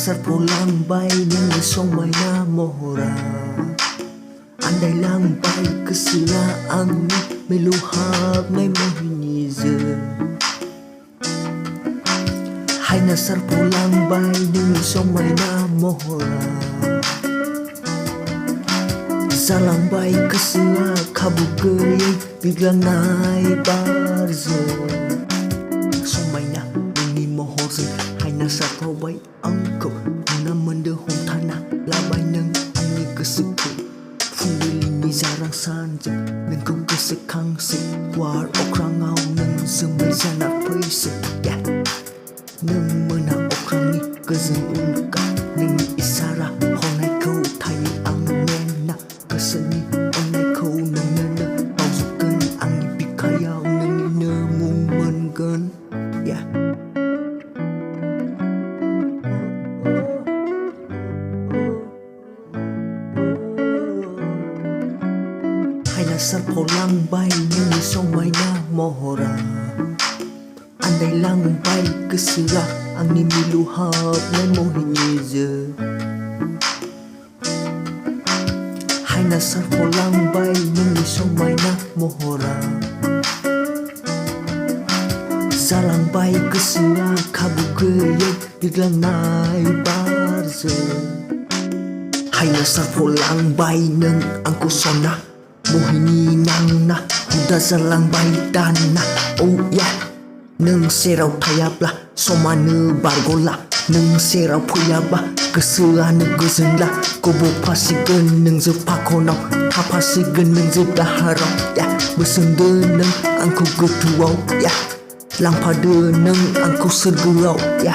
sarpolang bay ng isang may namora. Andai lang bay kesila ang meluhap ngay mohinize. Hai na sarpolang bay ng isang may namora. Salang bay kesila kabugay biglang naik barze. Somay na ini mohorze. Hai na sarpobay angko na mendehong tanah labai neng ani kesuku. Fundilini zarang sanja neng kong kesekang se war okrang ngau neng semai sana paise ya. Neng mena okrang ni kezeng unka neng isara honai kau thai ang nena keseni onai kau neng nena pauzukan ang bikayau neng ina mumengan ya. Hai na sarpolang bay ng isang may namora. Andai lang bay kesira ang nimiluhap na mohinize. Hai na sarpolang bay ng isang may namora. Salang bay kesira kabugay biglang naik barze. Hai na sarpolang bay ng angkusona. Mohini nang na huda salang bay dana. Oh yeah. Neng serau thayapla somane bargola. Neng serau puyaba kesela negezenla. Kobo pasigen neng zepakonau. Hapasigen neng zedaharau ya. Besende neng angku getuau ya. Lang pada neng angku sergelau ya.